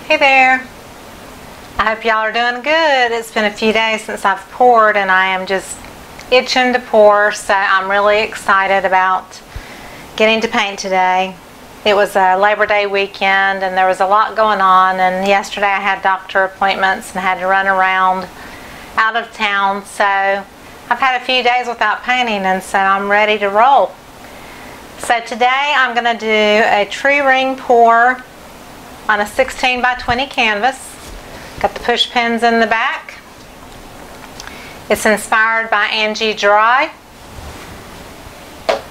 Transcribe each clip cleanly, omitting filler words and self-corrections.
Hey there. I hope y'all are doing good. It's been a few days since I've poured and I am just itching to pour, so I'm really excited about getting to paint today. It was a Labor Day weekend and there was a lot going on, and yesterday I had doctor appointments and had to run around out of town, so I've had a few days without painting and so I'm ready to roll. So today I'm going to do a tree ring pour on a 16 by 20 canvas. Got the push pins in the back. It's inspired by Angie Dry.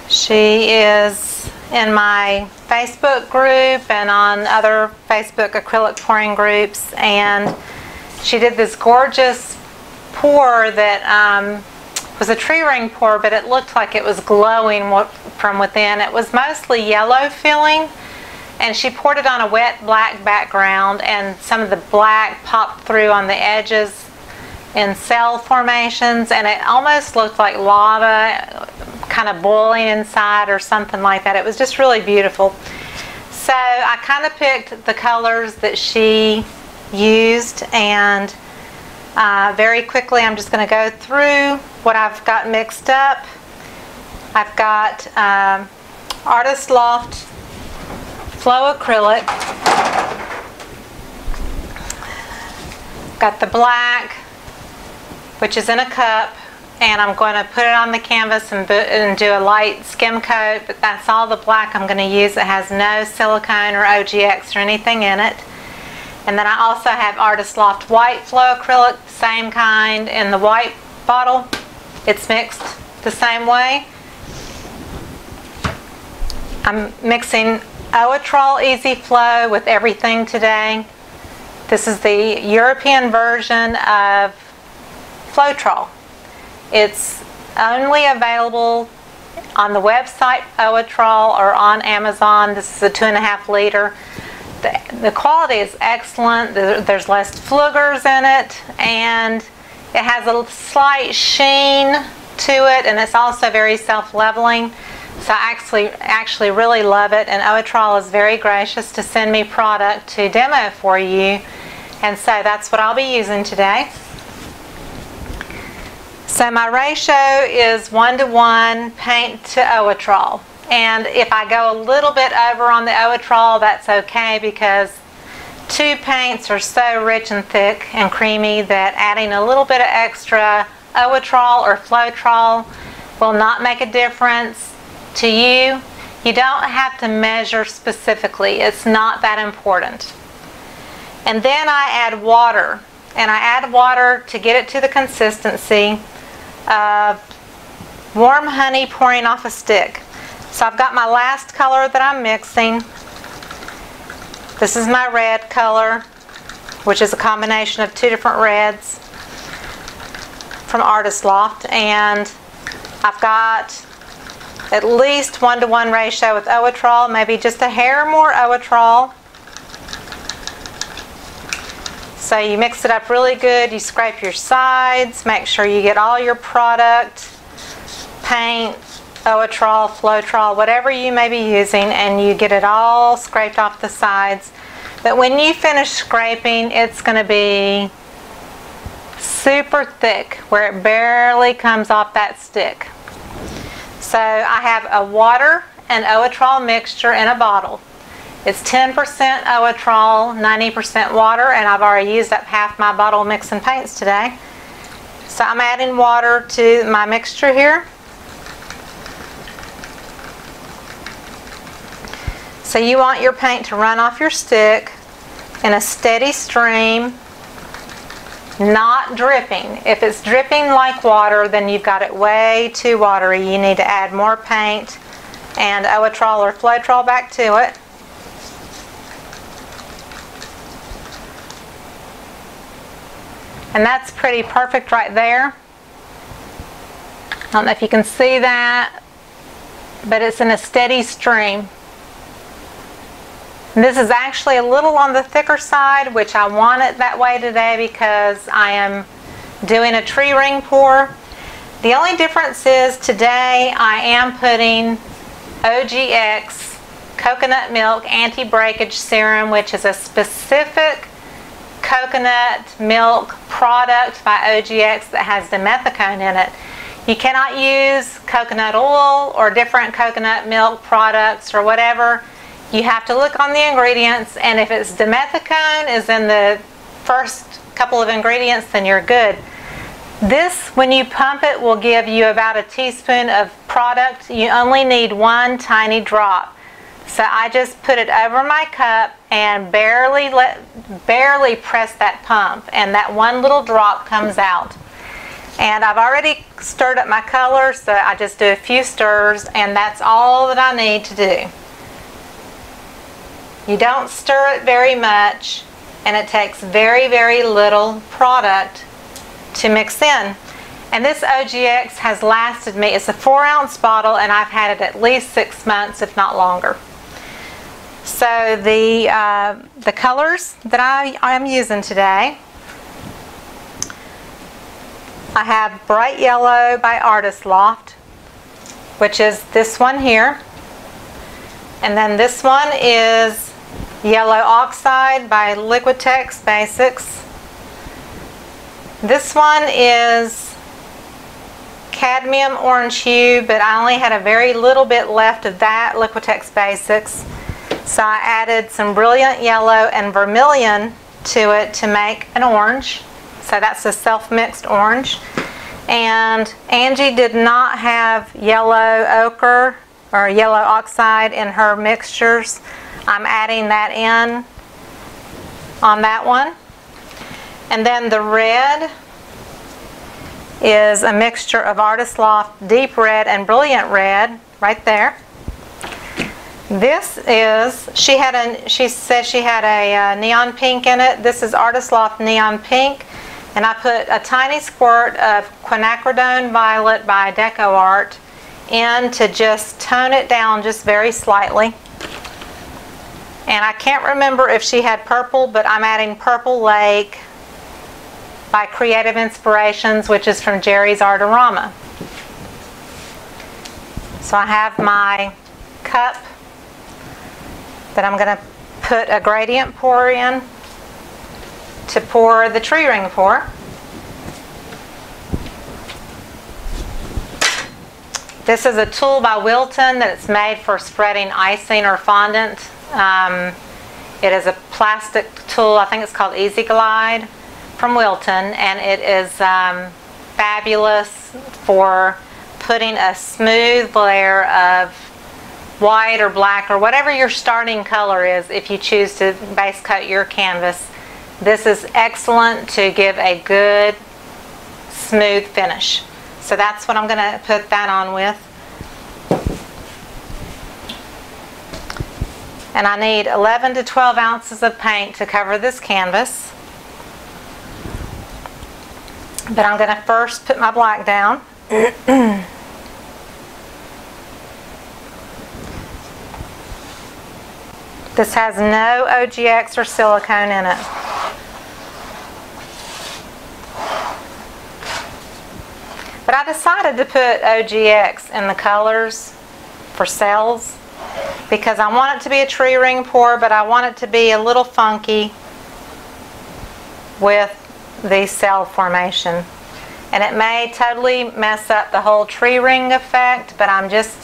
She is in my Facebook group and on other Facebook acrylic pouring groups, and she did this gorgeous pour that was a tree ring pour, but it looked like it was glowing from within. It was mostly yellow feeling, and she poured it on a wet black background, and some of the black popped through on the edges in cell formations, and it almost looked like lava kind of boiling inside or something like that. It was just really beautiful. So I kind of picked the colors that she used, and very quickly I'm just going to go through what I've got mixed up. I've got Artist Loft Flow Acrylic. Got the black, which is in a cup, and I'm going to put it on the canvas and do a light skim coat, but that's all the black I'm going to use. It has no silicone or OGX or anything in it. And then I also have Artist Loft White Flow Acrylic, same kind, in the white bottle. It's mixed the same way. I'm mixing Owatrol Easy Flow with everything today. This is the European version of Floetrol. It's only available on the website Owatrol or on Amazon. This is a 2.5 liter. The quality is excellent. There's less flugers in it, and it has a slight sheen to it, and it's also very self-leveling. So I actually really love it, and Owatrol is very gracious to send me product to demo for you, and so that's what I'll be using today. So my ratio is 1:1 paint to Owatrol, and if I go a little bit over on the Owatrol, that's okay, because two paints are so rich and thick and creamy that adding a little bit of extra Owatrol or Floetrol will not make a difference to you. You don't have to measure specifically. It's not that important. And then I add water, and I add water to get it to the consistency of warm honey pouring off a stick. So I've got my last color that I'm mixing. This is my red color, which is a combination of two different reds from Artist Loft, and I've got at least 1:1 ratio with Owatrol, maybe just a hair more Owatrol. So you mix it up really good, you scrape your sides, make sure you get all your product, paint, Owatrol, Floetrol, whatever you may be using, and you get it all scraped off the sides. But when you finish scraping, it's going to be super thick where it barely comes off that stick. So I have a water and Owatrol mixture in a bottle. It's 10% Owatrol, 90% water, and I've already used up half my bottle of mix and paints today. So I'm adding water to my mixture here. So you want your paint to run off your stick in a steady stream, not dripping. If it's dripping like water, then you've got it way too watery. You need to add more paint and Owatrol or Floetrol back to it. And that's pretty perfect right there. I don't know if you can see that, but it's in a steady stream. And this is actually a little on the thicker side, which I want it that way today because I am doing a tree ring pour. The only difference is today I am putting OGX coconut milk anti-breakage serum, which is a specific coconut milk product by OGX that has dimethicone in it. You cannot use coconut oil or different coconut milk products or whatever. You have to look on the ingredients, and if it's dimethicone is in the first couple of ingredients, then you're good. This, when you pump it, will give you about a teaspoon of product. You only need one tiny drop. So I just put it over my cup and barely press that pump, and that one little drop comes out. And I've already stirred up my color, so I just do a few stirs, and that's all that I need to do. You don't stir it very much, and it takes very, very little product to mix in. And this OGX has lasted me, it's a 4-ounce bottle, and I've had it at least 6 months, if not longer. So the colors that I'm using today, I have Bright Yellow by Artist Loft, which is this one here. And then this one is Yellow Oxide by Liquitex Basics. This one is Cadmium Orange Hue, but I only had a very little bit left of that Liquitex Basics. So I added some Brilliant Yellow and Vermilion to it to make an orange. So that's a self-mixed orange. And Angie did not have yellow ochre or yellow oxide in her mixtures. I'm adding that in on that one. And then the red is a mixture of Artist Loft Deep Red and Brilliant Red right there. This is, she said she had a neon pink in it. This is Artist Loft Neon Pink, and I put a tiny squirt of Quinacridone Violet by DecoArt in to just tone it down just very slightly. And I can't remember if she had purple, but I'm adding Purple Lake by Creative Inspirations, which is from Jerrys Artarama. So I have my cup that I'm going to put a gradient pour in to pour the tree ring pour. This is a tool by Wilton that's made for spreading icing or fondant. It is a plastic tool, I think it's called Easy Glide from Wilton, and it is fabulous for putting a smooth layer of white or black or whatever your starting color is if you choose to base coat your canvas. This is excellent to give a good smooth finish. So that's what I'm going to put that on with. And I need 11 to 12 ounces of paint to cover this canvas. But I'm going to first put my black down. This has no OGX or silicone in it. But I decided to put OGX in the colors for cells because I want it to be a tree ring pour, but I want it to be a little funky with the cell formation. And it may totally mess up the whole tree ring effect, but I'm just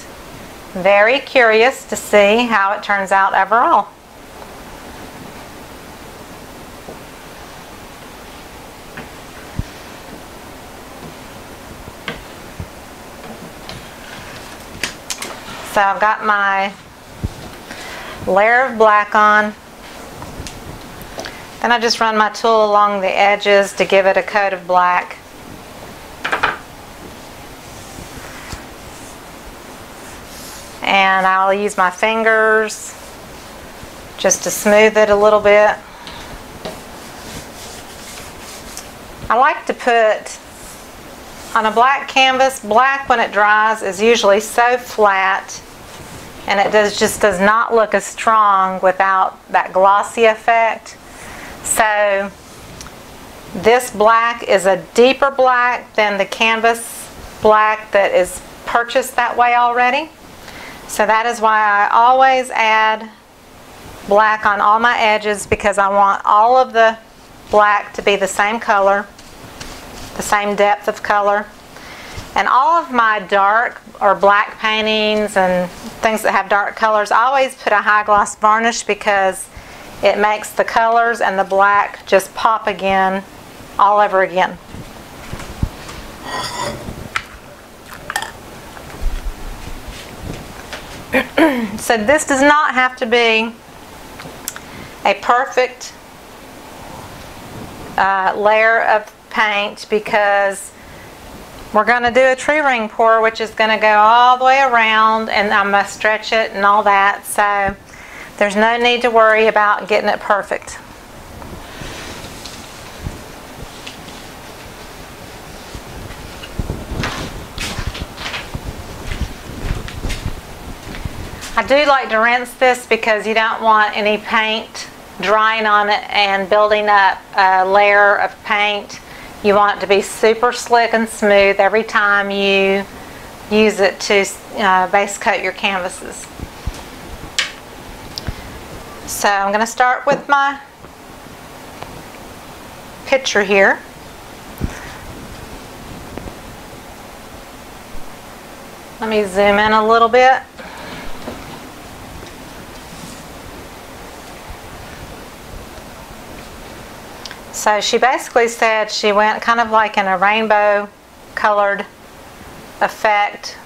very curious to see how it turns out overall. So I've got my layer of black on. Then I just run my tool along the edges to give it a coat of black. And I'll use my fingers just to smooth it a little bit. I like to put on a black canvas, black when it dries is usually so flat and it just does not look as strong without that glossy effect. So this black is a deeper black than the canvas black that is purchased that way already. So that is why I always add black on all my edges, because I want all of the black to be the same color, the same depth of color. And all of my dark or black paintings and things that have dark colors, I always put a high gloss varnish because it makes the colors and the black just pop again, all over again. So this does not have to be a perfect layer of paint, because we're going to do a tree ring pour, which is going to go all the way around, and I'm going to stretch it and all that. So there's no need to worry about getting it perfect. I do like to rinse this because you don't want any paint drying on it and building up a layer of paint. You want it to be super slick and smooth every time you use it to base coat your canvases. So I'm going to start with my picture here. Let me zoom in a little bit. So she basically said she went kind of like in a rainbow colored effect.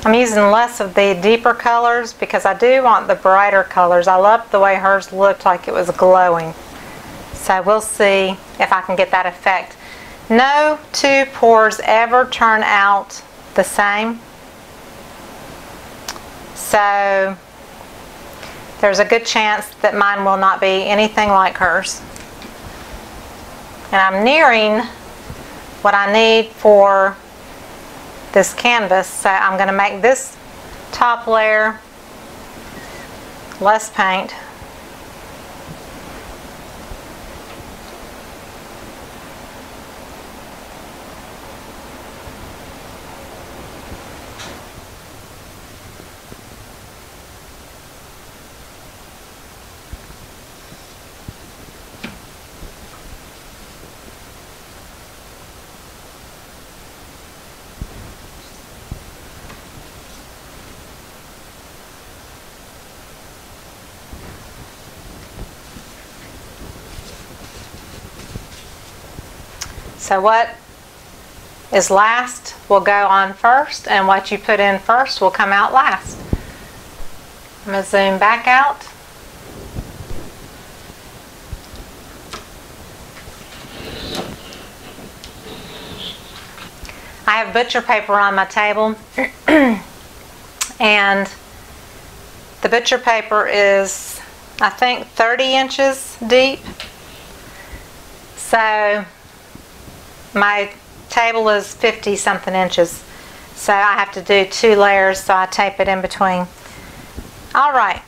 I'm using less of the deeper colors because I do want the brighter colors. I loved the way hers looked like it was glowing. So we'll see if I can get that effect. No two pours ever turn out the same. So there's a good chance that mine will not be anything like hers. And I'm nearing what I need for this canvas, so I'm going to make this top layer less paint. So what is last will go on first, and what you put in first will come out last. I'm going to zoom back out. I have butcher paper on my table and the butcher paper is, I think, 30 inches deep. So my table is 50 something inches, so I have to do 2 layers, so I tape it in between. Alright,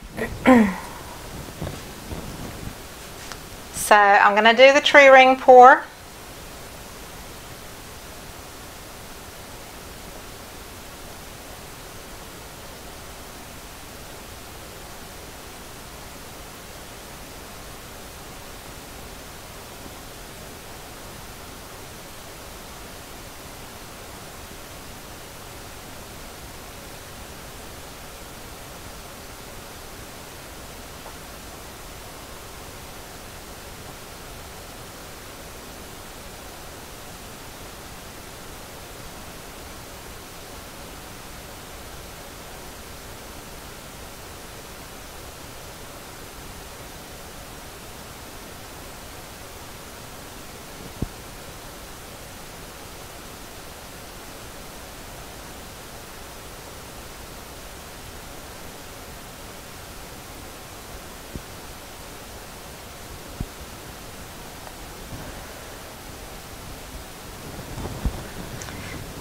so I'm going to do the tree ring pour.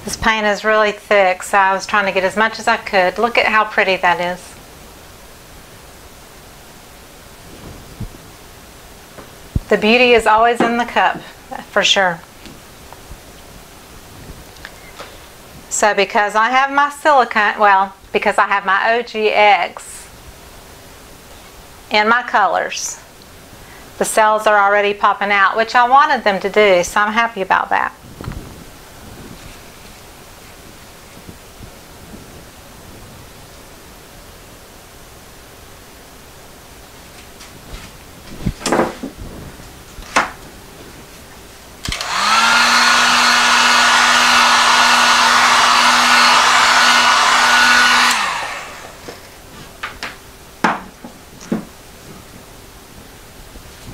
This paint is really thick, so I was trying to get as much as I could. Look at how pretty that is. The beauty is always in the cup, for sure. So because I have my silicone, well, because I have my OGX in my colors, the cells are already popping out, which I wanted them to do, so I'm happy about that.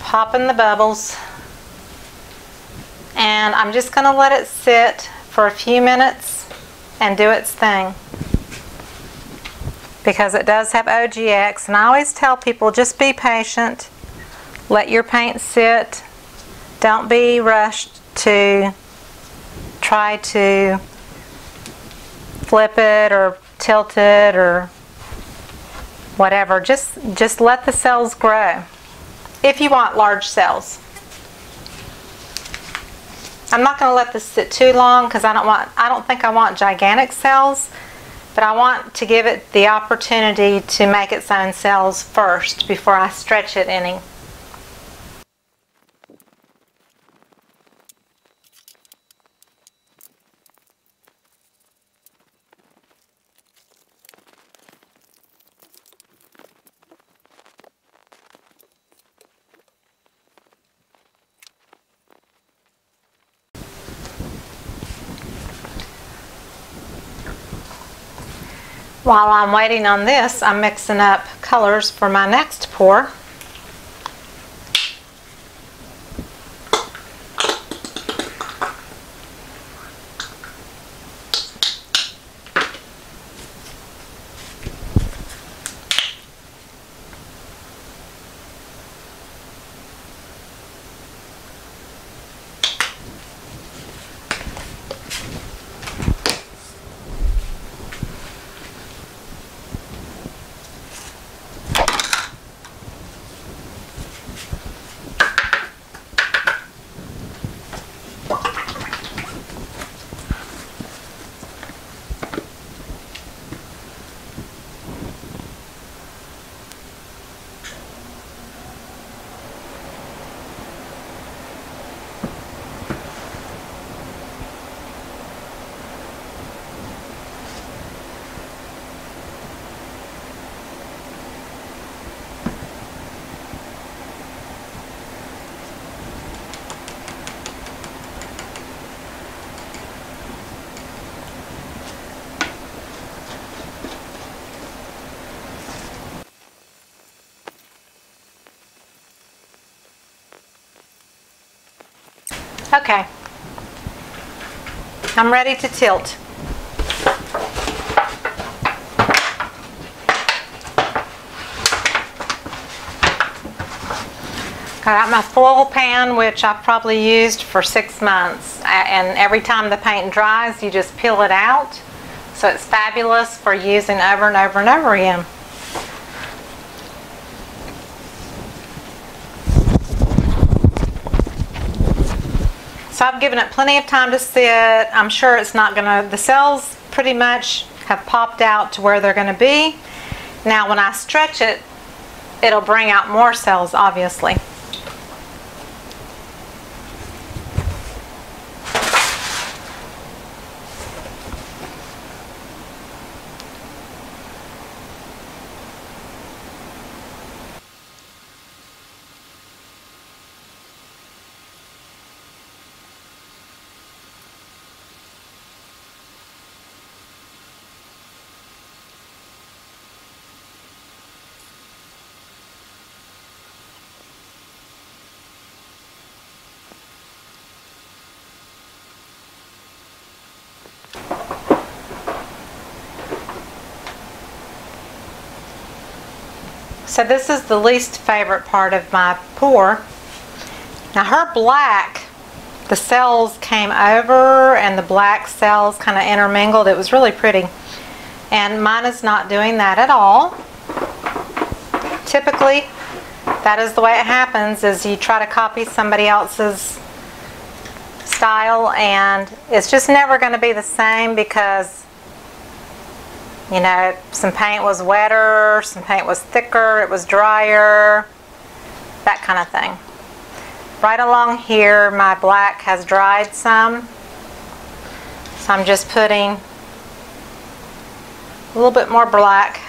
Popping the bubbles, and I'm just going to let it sit for a few minutes and do its thing, because it does have OGX, and I always tell people just be patient, let your paint sit, don't be rushed to try to flip it or tilt it or whatever. Just let the cells grow. If you want large cells. I'm not going to let this sit too long because I don't think I want gigantic cells, but I want to give it the opportunity to make its own cells first before I stretch it any. While I'm waiting on this, I'm mixing up colors for my next pour. Okay, I'm ready to tilt. I got my full pan, which I've probably used for 6 months, and every time the paint dries you just peel it out, so it's fabulous for using over and over and over again. So I've given it plenty of time to sit. I'm sure it's not gonna, the cells pretty much have popped out to where they're gonna be. Now when I stretch it, it'll bring out more cells, obviously. So this is the least favorite part of my pour. Now her black the cells came over and the black cells kind of intermingled. It was really pretty. And mine is not doing that at all. Typically, that is the way it happens, is you try to copy somebody else's style and it's just never going to be the same because, you know, some paint was wetter, some paint was thicker, it was drier, that kind of thing. Right along here, my black has dried some, so I'm just putting a little bit more black.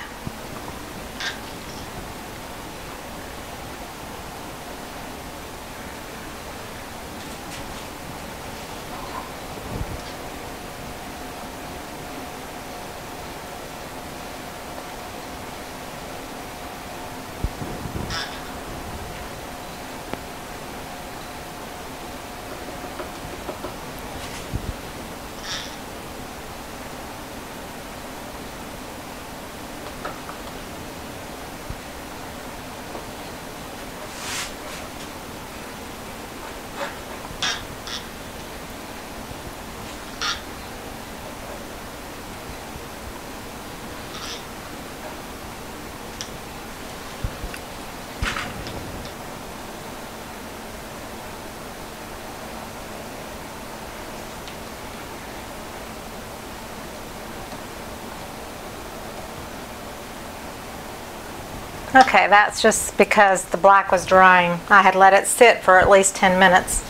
Okay, that's just because the black was drying. I had let it sit for at least 10 minutes.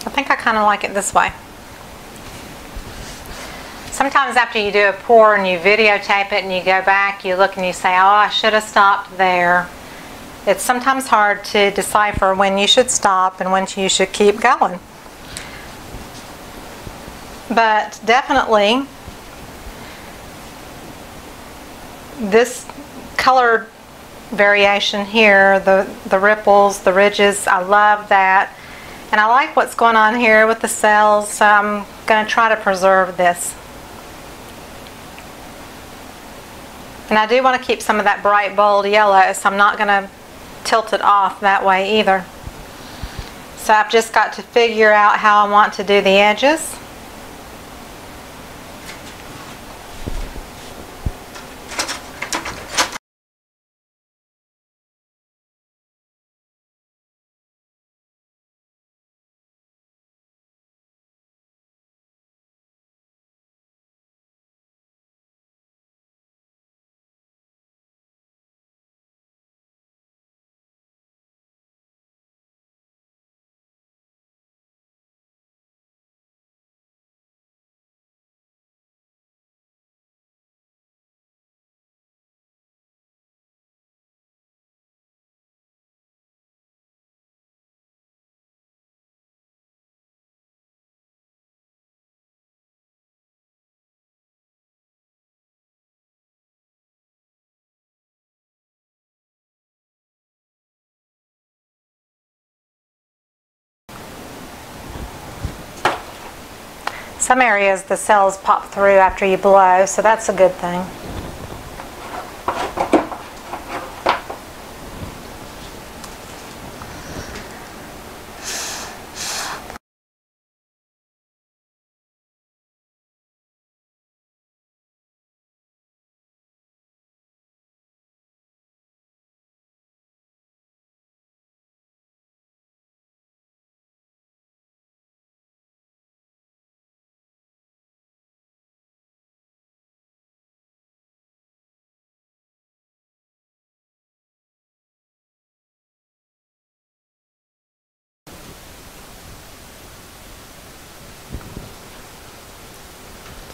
I think I kind of like it this way. Sometimes after you do a pour and you videotape it and you go back, you look and you say, oh, I should have stopped there. It's sometimes hard to decipher when you should stop and when you should keep going. But definitely, this color variation here, the ripples, the ridges, I love that. And I like what's going on here with the cells, so I'm going to try to preserve this. And I do want to keep some of that bright bold yellow, so I'm not going to tilt it off that way either. So I've just got to figure out how I want to do the edges. Some areas the cells pop through after you blow, so that's a good thing.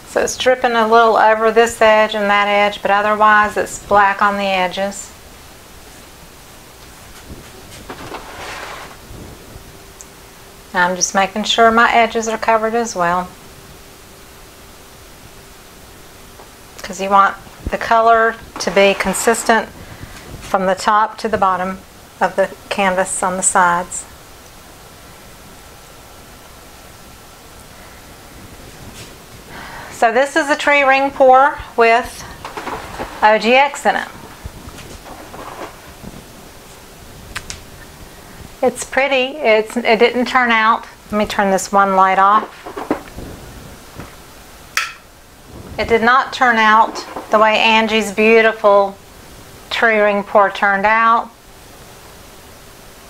So it's dripping a little over this edge and that edge, but otherwise it's black on the edges. I'm just making sure my edges are covered as well, because you want the color to be consistent from the top to the bottom of the canvas on the sides. So this is a tree ring pour with OGX in it. It's pretty. It didn't turn out. Let me turn this one light off. It did not turn out the way Angie's beautiful tree ring pour turned out,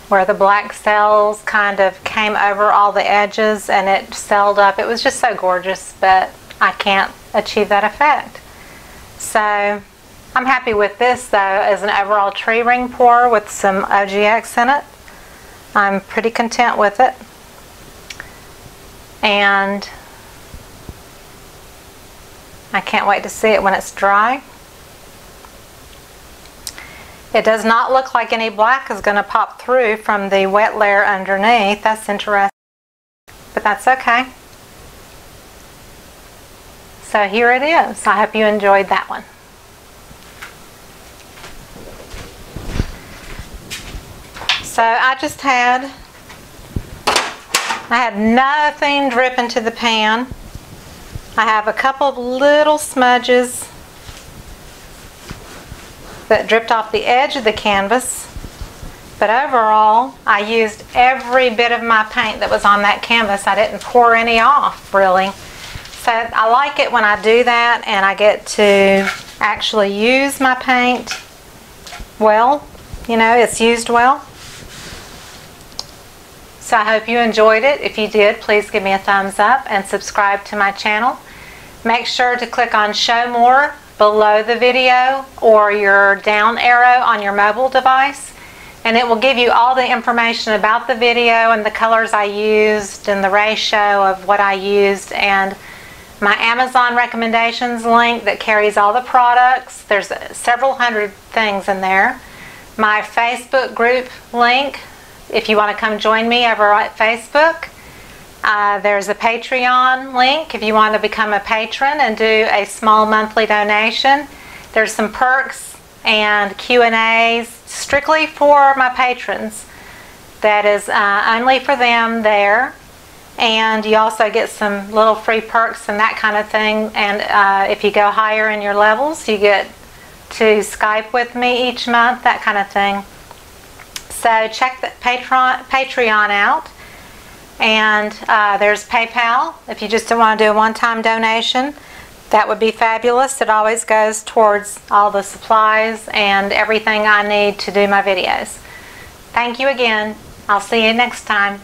where the black cells kind of came over all the edges and it celled up. It was just so gorgeous, but I can't achieve that effect. So I'm happy with this though as an overall tree ring pour with some OGX in it. I'm pretty content with it. And I can't wait to see it when it's dry. It does not look like any black is going to pop through from the wet layer underneath. That's interesting, but that's okay. So here it is. I hope you enjoyed that one. So I had nothing drip into the pan. I have a couple of little smudges that dripped off the edge of the canvas, but overall I used every bit of my paint that was on that canvas. I didn't pour any off really. So I like it when I do that and I get to actually use my paint well. You know, it's used well. So I hope you enjoyed it. If you did, please give me a thumbs up and subscribe to my channel. Make sure to click on Show More below the video or your down arrow on your mobile device, and it will give you all the information about the video and the colors I used and the ratio of what I used, and my Amazon recommendations link that carries all the products. There's several hundred things in there. My Facebook group link, if you want to come join me over at Facebook. There's a Patreon link if you want to become a patron and do a small monthly donation. There's some perks and Q&As strictly for my patrons. That is only for them there. And you also get some little free perks and that kind of thing. And if you go higher in your levels, you get to Skype with me each month, that kind of thing. So check the Patreon out. And there's PayPal if you just want to do a one-time donation. That would be fabulous. It always goes towards all the supplies and everything I need to do my videos. Thank you again. I'll see you next time.